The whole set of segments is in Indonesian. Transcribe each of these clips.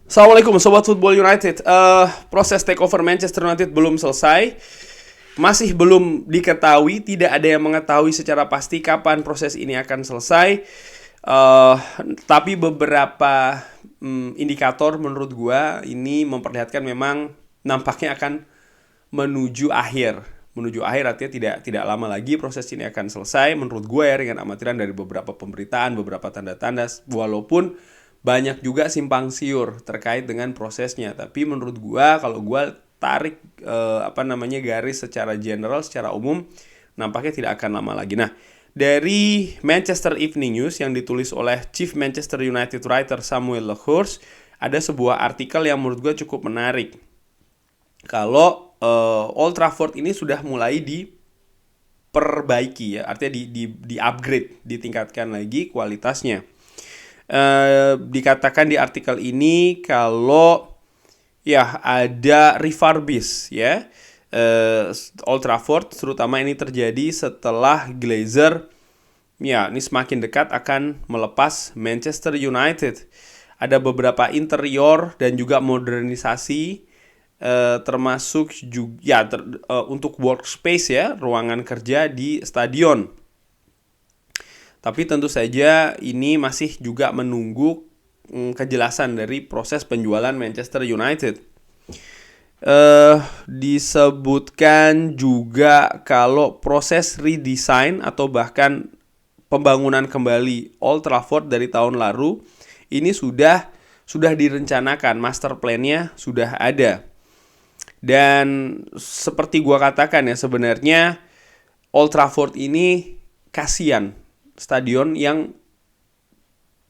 Assalamualaikum Sobat Football United. Proses takeover Manchester United belum selesai. Masih belum diketahui, tidak ada yang mengetahui secara pasti kapan proses ini akan selesai. Uh, tapi beberapa indikator menurut gua ini memperlihatkan memang nampaknya akan menuju akhir. Menuju akhir artinya tidak lama lagi proses ini akan selesai. Menurut gue ya, dengan amatiran dari beberapa pemberitaan, beberapa tanda-tanda, walaupun banyak juga simpang siur terkait dengan prosesnya. Tapi menurut gue, kalau gue tarik garis secara general, secara umum, nampaknya tidak akan lama lagi. Nah, dari Manchester Evening News yang ditulis oleh Chief Manchester United writer Samuel Lehurst, ada sebuah artikel yang menurut gue cukup menarik. Kalau Old Trafford ini sudah mulai diperbaiki ya, artinya di upgrade, ditingkatkan lagi kualitasnya. Dikatakan di artikel ini kalau ya ada refurbish ya, Old Trafford, terutama ini terjadi setelah Glazer ya ini semakin dekat akan melepas Manchester United. Ada beberapa interior dan juga modernisasi, termasuk juga ya, untuk workspace ya, ruangan kerja di stadion. Tapi tentu saja ini masih juga menunggu kejelasan dari proses penjualan Manchester United. Disebutkan juga kalau proses redesign atau bahkan pembangunan kembali Old Trafford dari tahun lalu ini sudah direncanakan, master plan-nya sudah ada. Dan seperti gua katakan ya, sebenarnya Old Trafford ini kasihan, stadion yang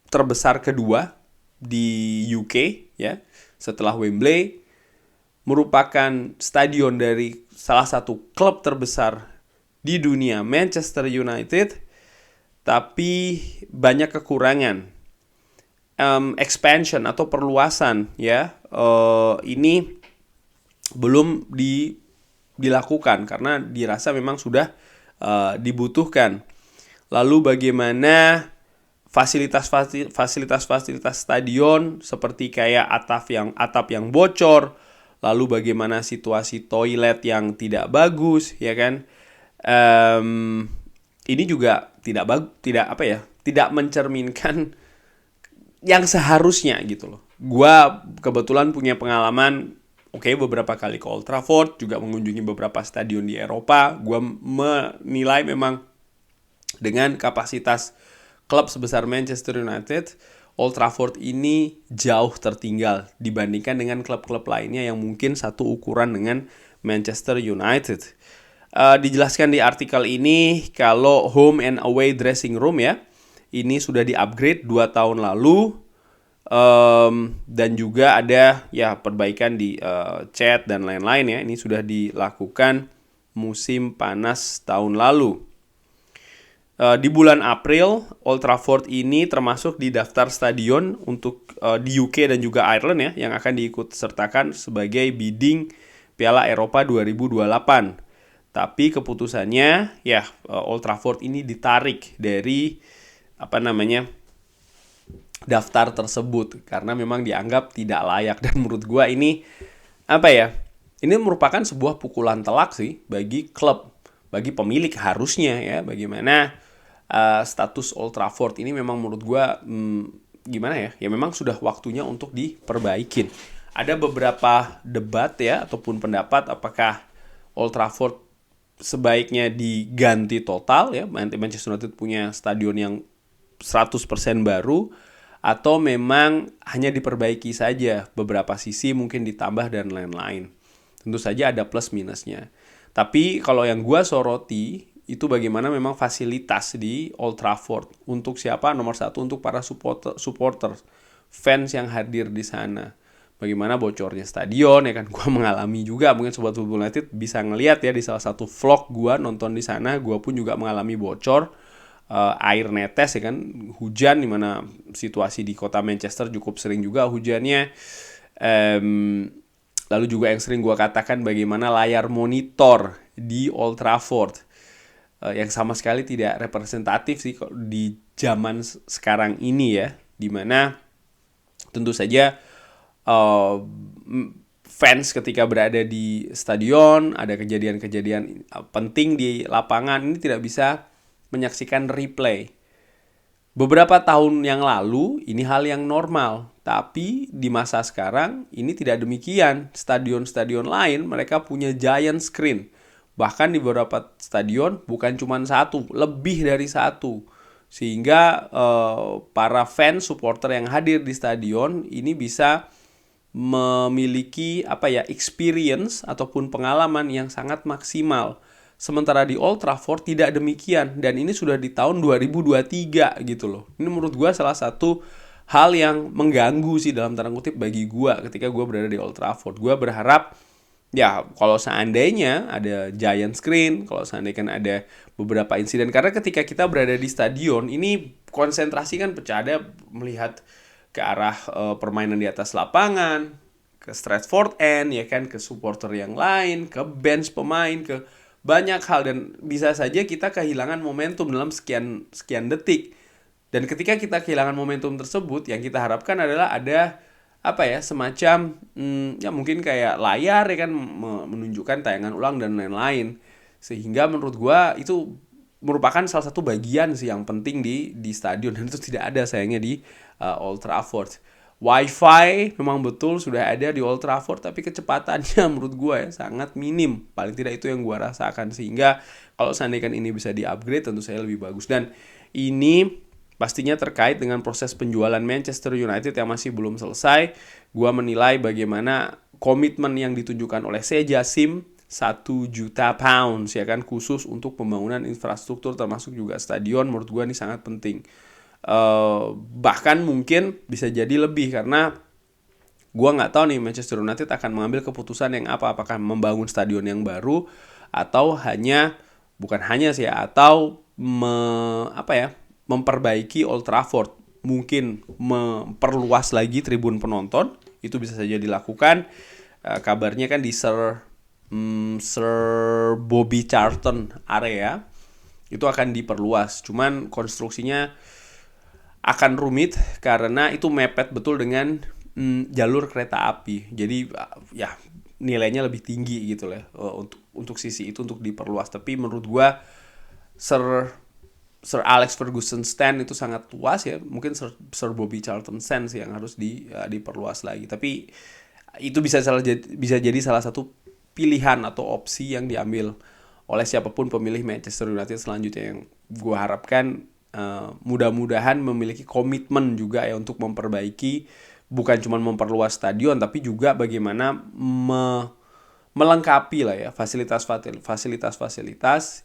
terbesar kedua di UK ya, setelah Wembley, merupakan stadion dari salah satu klub terbesar di dunia, Manchester United, tapi banyak kekurangan. Expansion atau perluasan ya, ini belum dilakukan karena dirasa memang sudah dibutuhkan. Lalu bagaimana fasilitas stadion seperti kayak atap yang bocor, lalu bagaimana situasi toilet yang tidak bagus ya kan. Ini juga tidak mencerminkan yang seharusnya gitu loh. Gua kebetulan punya pengalaman beberapa kali ke Old Trafford, juga mengunjungi beberapa stadion di Eropa. Gue menilai memang dengan kapasitas klub sebesar Manchester United, Old Trafford ini jauh tertinggal dibandingkan dengan klub-klub lainnya yang mungkin satu ukuran dengan Manchester United. Dijelaskan di artikel ini kalau home and away dressing room ya, ini sudah di-upgrade 2 tahun lalu. Dan juga ada ya perbaikan di cat dan lain-lain ya. Ini sudah dilakukan musim panas tahun lalu. Di bulan April, Old Trafford ini termasuk di daftar stadion untuk di UK dan juga Ireland ya, yang akan diikut sertakan sebagai bidding Piala Eropa 2028. Tapi keputusannya ya, Old Trafford ini ditarik dari daftar tersebut karena memang dianggap tidak layak. Dan menurut gue ini ini merupakan sebuah pukulan telak sih bagi klub, bagi pemilik harusnya ya, bagaimana status Old Trafford ini memang menurut gue ya memang sudah waktunya untuk diperbaikin. Ada beberapa debat ya ataupun pendapat apakah Old Trafford sebaiknya diganti total ya, Manchester United punya stadion yang 100% baru, atau memang hanya diperbaiki saja beberapa sisi, mungkin ditambah dan lain-lain. Tentu saja ada plus minusnya. Tapi kalau yang gue soroti itu bagaimana memang fasilitas di Old Trafford. Untuk siapa? Nomor satu, untuk para supporter, fans yang hadir di sana. Bagaimana bocornya stadion ya kan, gue mengalami juga. Mungkin Sobat Football United bisa ngelihat ya di salah satu vlog gue nonton di sana, gue pun juga mengalami bocor. Air netes ya kan, hujan, dimana situasi di kota Manchester cukup sering juga hujannya. Lalu juga yang sering gue katakan bagaimana layar monitor di Old Trafford yang sama sekali tidak representatif sih di zaman sekarang ini ya, dimana tentu saja fans ketika berada di stadion, ada kejadian-kejadian penting di lapangan, ini tidak bisa menyaksikan replay. Beberapa tahun yang lalu, ini hal yang normal. Tapi di masa sekarang, ini tidak demikian. Stadion-stadion lain, mereka punya giant screen. Bahkan di beberapa stadion, bukan cuma satu, lebih dari satu. Sehingga para fans, supporter yang hadir di stadion, ini bisa memiliki experience ataupun pengalaman yang sangat maksimal. Sementara di Old Trafford tidak demikian, dan ini sudah di tahun 2023 gitu loh. Ini menurut gue salah satu hal yang mengganggu sih dalam tanda kutip bagi gue ketika gue berada di Old Trafford. Gue berharap ya kalau seandainya ada giant screen, kalau seandainya kan ada beberapa insiden, karena ketika kita berada di stadion ini konsentrasi kan pecah, ada melihat ke arah permainan di atas lapangan, ke Stratford End, ya kan, ke supporter yang lain, ke bench pemain, ke banyak hal, dan bisa saja kita kehilangan momentum dalam sekian detik. Dan ketika kita kehilangan momentum tersebut, yang kita harapkan adalah ada semacam ya mungkin kayak layar ya kan, menunjukkan tayangan ulang dan lain-lain. Sehingga menurut gua itu merupakan salah satu bagian sih yang penting di stadion, dan itu tidak ada sayangnya di Old Trafford. Wi-Fi memang betul sudah ada di Old Trafford, tapi kecepatannya menurut gue ya sangat minim. Paling tidak itu yang gue rasakan. Sehingga kalau seandainya ini bisa di-upgrade, tentu saya lebih bagus. Dan ini pastinya terkait dengan proses penjualan Manchester United yang masih belum selesai. Gue menilai bagaimana komitmen yang ditunjukkan oleh Sejasim, 1 juta pounds ya kan, khusus untuk pembangunan infrastruktur termasuk juga stadion, menurut gue ini sangat penting. Bahkan mungkin bisa jadi lebih, karena gue nggak tahu nih Manchester United akan mengambil keputusan yang apakah membangun stadion yang baru atau memperbaiki Old Trafford, mungkin memperluas lagi tribun penonton, itu bisa saja dilakukan. Kabarnya kan di Sir Bobby Charlton area itu akan diperluas, cuman konstruksinya akan rumit karena itu mepet betul dengan jalur kereta api. Jadi ya nilainya lebih tinggi gitu lah untuk sisi itu, untuk diperluas. Tapi menurut gua Sir Alex Ferguson stand itu sangat luas ya. Mungkin Sir Bobby Charlton stand sih yang harus diperluas lagi. Tapi itu bisa jadi salah satu pilihan atau opsi yang diambil oleh siapapun pemilih Manchester United selanjutnya, yang gua harapkan mudah-mudahan memiliki komitmen juga ya untuk memperbaiki, bukan cuma memperluas stadion tapi juga bagaimana melengkapi lah ya fasilitas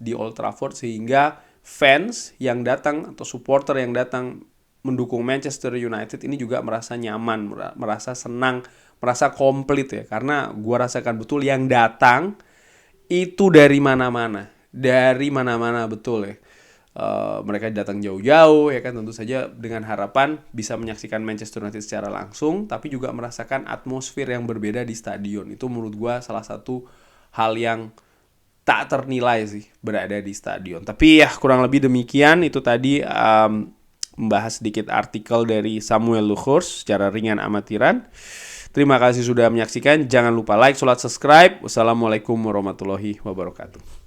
di Old Trafford, sehingga fans yang datang atau supporter yang datang mendukung Manchester United ini juga merasa nyaman, merasa senang, merasa komplit ya, karena gua rasakan betul yang datang itu dari mana-mana betul ya. Mereka datang jauh-jauh ya kan, tentu saja dengan harapan bisa menyaksikan Manchester United secara langsung, tapi juga merasakan atmosfer yang berbeda di stadion. Itu menurut gue salah satu hal yang tak ternilai sih berada di stadion. Tapi ya kurang lebih demikian. Itu tadi membahas sedikit artikel dari Samuel Lukhurs secara ringan amatiran. Terima kasih sudah menyaksikan. Jangan lupa like, subscribe. Wassalamualaikum warahmatullahi wabarakatuh.